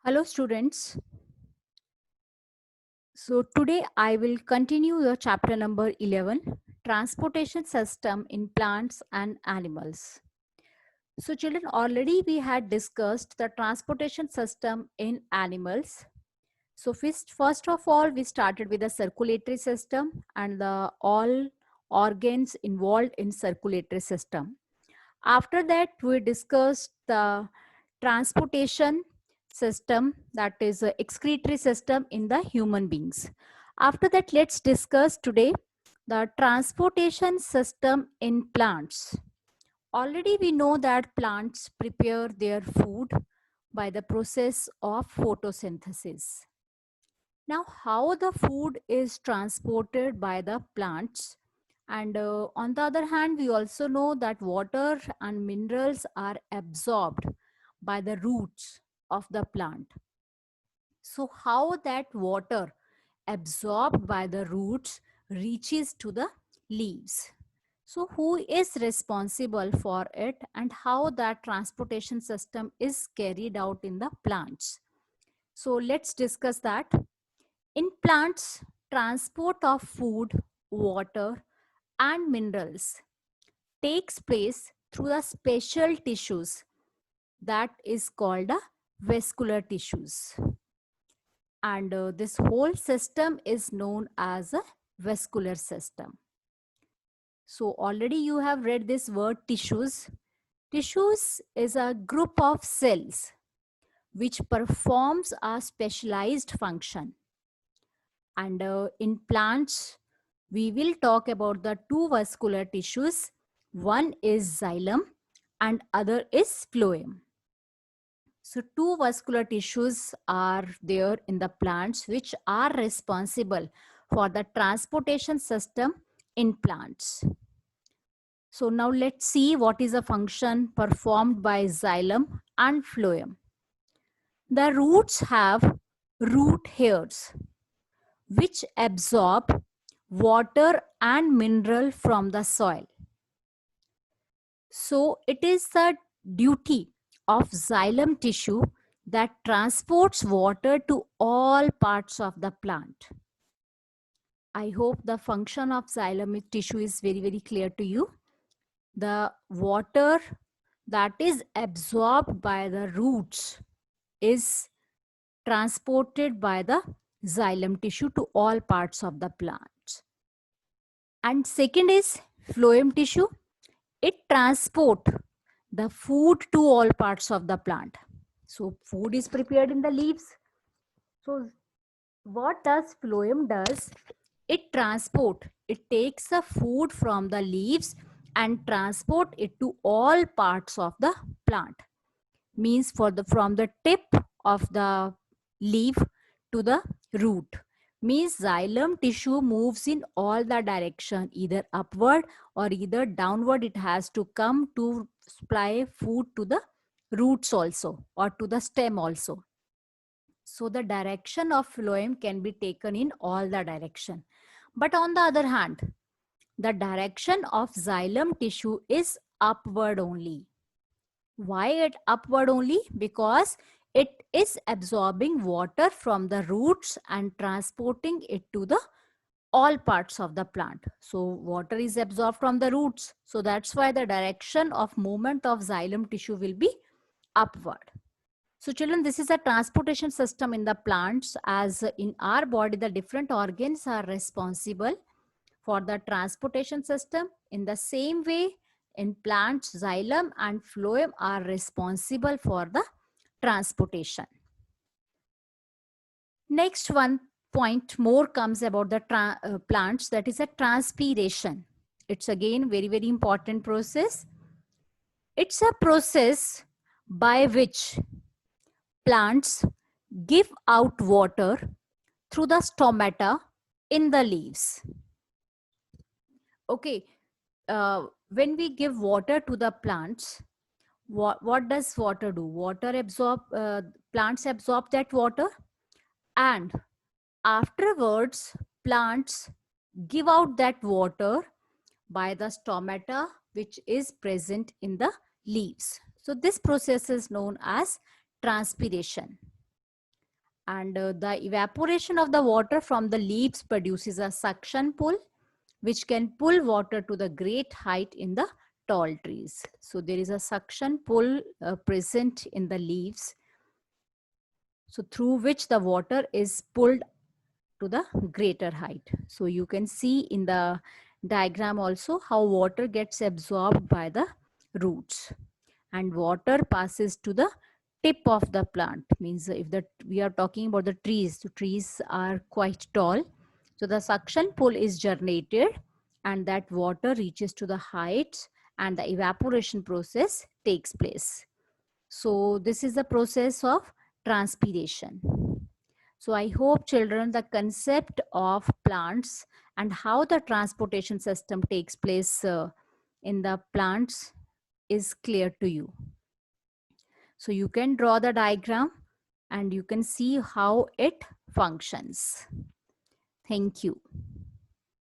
Hello students. So today I will continue the chapter number 11, transportation system in plants and animals. So children, already we had discussed the transportation system in animals. So first of all, we started with the circulatory system and the all organs involved in circulatory system. After that, we discussed the transportation system, that is a excretory system in the human beings. After that, let's discuss today the transportation system in plants. Already we know that plants prepare their food by the process of photosynthesis. Now, how the food is transported by the plants, and on the other hand, we also know that water and minerals are absorbed by the roots of the plant. So, how that water absorbed by the roots reaches to the leaves? So, who is responsible for it, and how that transportation system is carried out in the plants? So, let's discuss that. In plants, transport of food, water, and minerals takes place through the special tissues that is called the vascular tissues. And this whole system is known as a vascular system. So already you have read this word tissues. Tissues is a group of cells which performs a specialized function. And in plants, we will talk about the two vascular tissues. One is xylem and other is phloem. So two vascular tissues are there in the plants which are responsible for the transportation system in plants. So now let's see what is the function performed by xylem and phloem. The roots have root hairs which absorb water and mineral from the soil. So it is the duty of xylem tissue that transports water to all parts of the plant. I hope the function of xylem tissue is very clear to you. The water that is absorbed by the roots is transported by the xylem tissue to all parts of the plant. And second is phloem tissue. It transport the food to all parts of the plant. So food is prepared in the leaves. So what does phloem does? It takes the food from the leaves and transport it to all parts of the plant. Means from the tip of the leaf to the root. Means xylem tissue moves in all the direction, either upward or either downward. It has to come to supply food to the roots also or to the stem also. So the direction of phloem can be taken in all the direction. But on the other hand, the direction of xylem tissue is upward only. Why it upward only? Because it is absorbing water from the roots and transporting it to the all parts of the plant. So water is absorbed from the roots. So that's why the direction of movement of xylem tissue will be upward. So children, this is a transportation system in the plants. As in our body, the different organs are responsible for the transportation system. In the same way, in plants, xylem and phloem are responsible for the transportation. Next one point more comes about the plants, that is a transpiration. It's again very important process. It's a process by which plants give out water through the stomata in the leaves. Okay, when we give water to the plants, what does water do? Plants absorb that water, and afterwards plants give out that water by the stomata which is present in the leaves. So this process is known as transpiration. And the evaporation of the water from the leaves produces a suction pull, which can pull water to the great height in the tall trees. So there is a suction pull present in the leaves, so through which the water is pulled to the greater height. So you can see in the diagram also how water gets absorbed by the roots, and water passes to the tip of the plant. Means if we are talking about the trees, the trees are quite tall, so the suction pull is generated and that water reaches to the heights and the evaporation process takes place. So this is the process of transpiration. So I hope children the concept of plants and how the transportation system takes place in the plants is clear to you. So you can draw the diagram and you can see how it functions. Thank you.